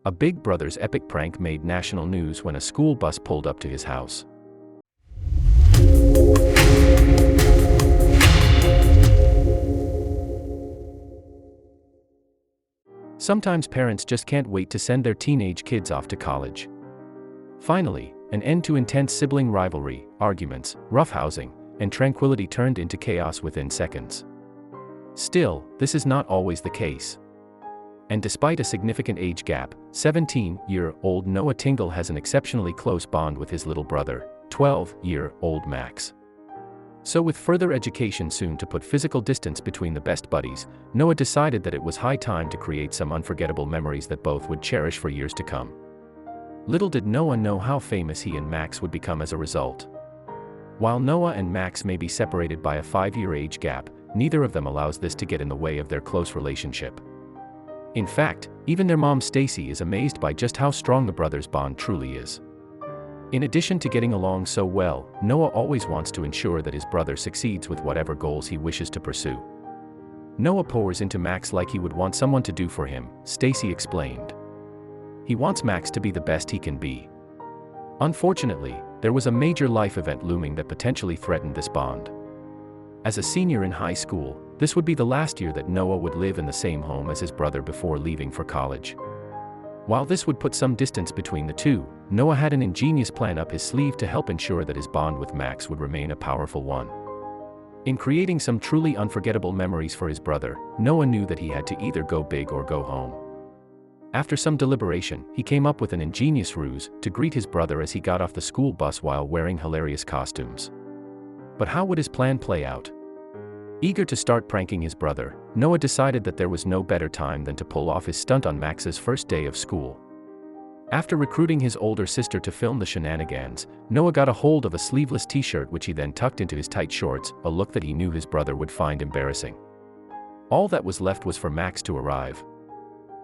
A big brother's epic prank made national news when a school bus pulled up to his house. Sometimes parents just can't wait to send their teenage kids off to college. Finally, an end to intense sibling rivalry, arguments, roughhousing, and tranquility turned into chaos within seconds. Still, this is not always the case. And despite a significant age gap, 17-year-old Noah Tingle has an exceptionally close bond with his little brother, 12-year-old Max. So with further education soon to put physical distance between the best buddies, Noah decided that it was high time to create some unforgettable memories that both would cherish for years to come. Little did Noah know how famous he and Max would become as a result. While Noah and Max may be separated by a 5-year age gap, neither of them allows this to get in the way of their close relationship. In fact, even their mom Stacie is amazed by just how strong the brothers' bond truly is. In addition to getting along so well, Noah always wants to ensure that his brother succeeds with whatever goals he wishes to pursue. Noah pours into Max like he would want someone to do for him, Stacie explained. He wants Max to be the best he can be. Unfortunately, there was a major life event looming that potentially threatened this bond. As a senior in high school, this would be the last year that Noah would live in the same home as his brother before leaving for college. While this would put some distance between the two, Noah had an ingenious plan up his sleeve to help ensure that his bond with Max would remain a powerful one. In creating some truly unforgettable memories for his brother, Noah knew that he had to either go big or go home. After some deliberation, he came up with an ingenious ruse to greet his brother as he got off the school bus while wearing hilarious costumes. But how would his plan play out? Eager to start pranking his brother, Noah decided that there was no better time than to pull off his stunt on Max's first day of school. After recruiting his older sister to film the shenanigans, Noah got a hold of a sleeveless t-shirt which he then tucked into his tight shorts, a look that he knew his brother would find embarrassing. All that was left was for Max to arrive.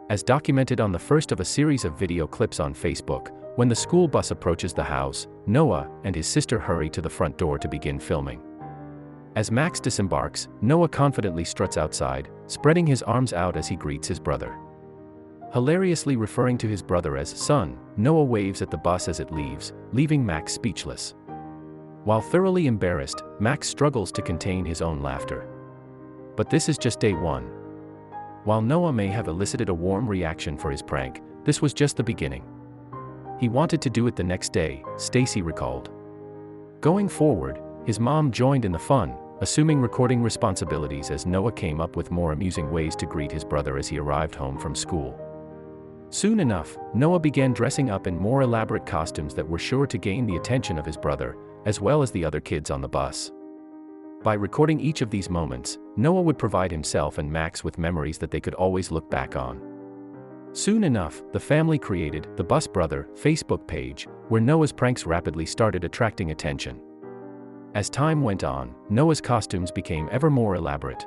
As documented on the first of a series of video clips on Facebook, when the school bus approaches the house, Noah and his sister hurry to the front door to begin filming. As Max disembarks, Noah confidently struts outside, spreading his arms out as he greets his brother. Hilariously referring to his brother as son, Noah waves at the bus as it leaves, leaving Max speechless. While thoroughly embarrassed, Max struggles to contain his own laughter. But this is just day one. While Noah may have elicited a warm reaction for his prank, this was just the beginning. He wanted to do it the next day, Stacie recalled. Going forward, his mom joined in the fun, assuming recording responsibilities as Noah came up with more amusing ways to greet his brother as he arrived home from school. Soon enough, Noah began dressing up in more elaborate costumes that were sure to gain the attention of his brother, as well as the other kids on the bus. By recording each of these moments, Noah would provide himself and Max with memories that they could always look back on. Soon enough, the family created the Bus Brother Facebook page, where Noah's pranks rapidly started attracting attention. As time went on, Noah's costumes became ever more elaborate.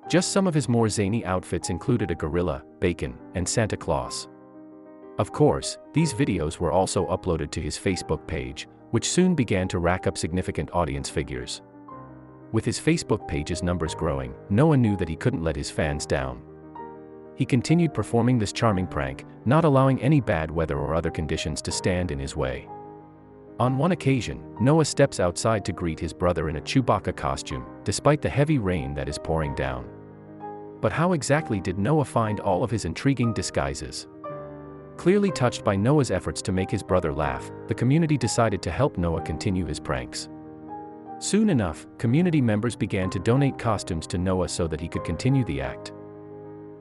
Just some of his more zany outfits included a gorilla, bacon, and Santa Claus. Of course, these videos were also uploaded to his Facebook page, which soon began to rack up significant audience figures. With his Facebook page's numbers growing, Noah knew that he couldn't let his fans down. He continued performing this charming prank, not allowing any bad weather or other conditions to stand in his way. On one occasion, Noah steps outside to greet his brother in a Chewbacca costume, despite the heavy rain that is pouring down. But how exactly did Noah find all of his intriguing disguises? Clearly touched by Noah's efforts to make his brother laugh, the community decided to help Noah continue his pranks. Soon enough, community members began to donate costumes to Noah so that he could continue the act.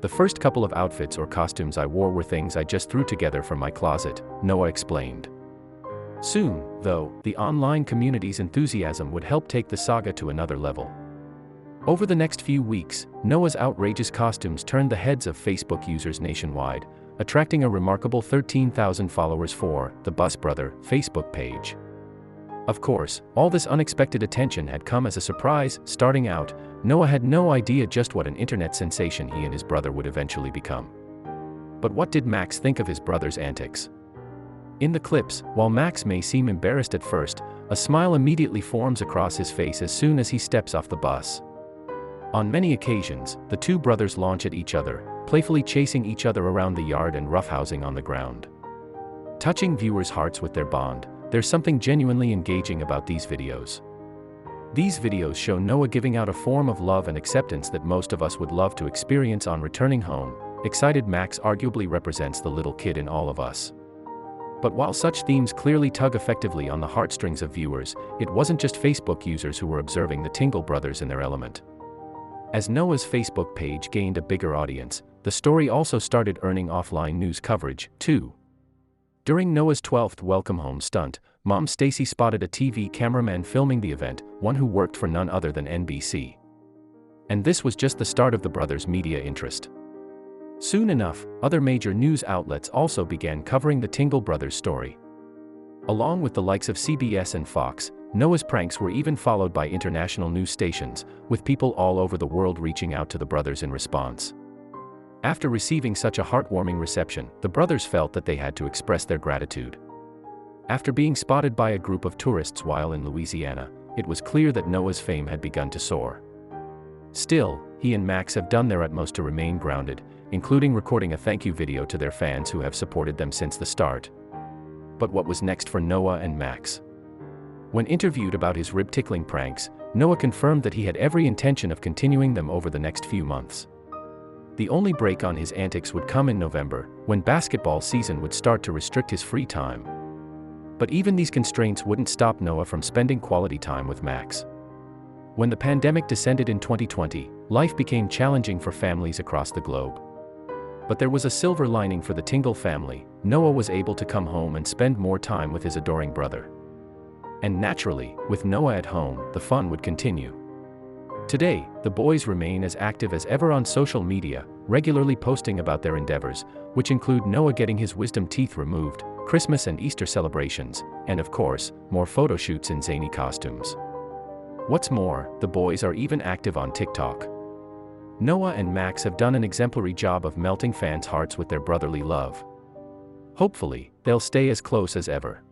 The first couple of outfits or costumes I wore were things I just threw together from my closet, Noah explained. Soon, though, the online community's enthusiasm would help take the saga to another level. Over the next few weeks, Noah's outrageous costumes turned the heads of Facebook users nationwide, attracting a remarkable 13,000 followers for the Bus Brother Facebook page. Of course, all this unexpected attention had come as a surprise. Starting out, Noah had no idea just what an internet sensation he and his brother would eventually become. But what did Max think of his brother's antics? In the clips, while Max may seem embarrassed at first, a smile immediately forms across his face as soon as he steps off the bus. On many occasions, the two brothers launch at each other, playfully chasing each other around the yard and roughhousing on the ground. Touching viewers' hearts with their bond, there's something genuinely engaging about these videos. These videos show Noah giving out a form of love and acceptance that most of us would love to experience on returning home. Excited Max arguably represents the little kid in all of us. But while such themes clearly tug effectively on the heartstrings of viewers, it wasn't just Facebook users who were observing the Tingle brothers in their element. As Noah's Facebook page gained a bigger audience, the story also started earning offline news coverage, too. During Noah's 12th welcome home stunt, mom Stacie spotted a TV cameraman filming the event, one who worked for none other than NBC. And this was just the start of the brothers' media interest. Soon enough, other major news outlets also began covering the Tingle brothers' story. Along with the likes of CBS and Fox, Noah's pranks were even followed by international news stations, with people all over the world reaching out to the brothers in response. After receiving such a heartwarming reception, the brothers felt that they had to express their gratitude. After being spotted by a group of tourists while in Louisiana, it was clear that Noah's fame had begun to soar. Still, he and Max have done their utmost to remain grounded, including recording a thank you video to their fans who have supported them since the start. But what was next for Noah and Max? When interviewed about his rib-tickling pranks, Noah confirmed that he had every intention of continuing them over the next few months. The only break on his antics would come in November, when basketball season would start to restrict his free time. But even these constraints wouldn't stop Noah from spending quality time with Max. When the pandemic descended in 2020, life became challenging for families across the globe. But there was a silver lining for the Tingle family. Noah was able to come home and spend more time with his adoring brother. And naturally, with Noah at home, the fun would continue. Today, the boys remain as active as ever on social media, regularly posting about their endeavors, which include Noah getting his wisdom teeth removed, Christmas and Easter celebrations, and of course, more photo shoots in zany costumes. What's more, the boys are even active on TikTok. Noah and Max have done an exemplary job of melting fans' hearts with their brotherly love. Hopefully, they'll stay as close as ever.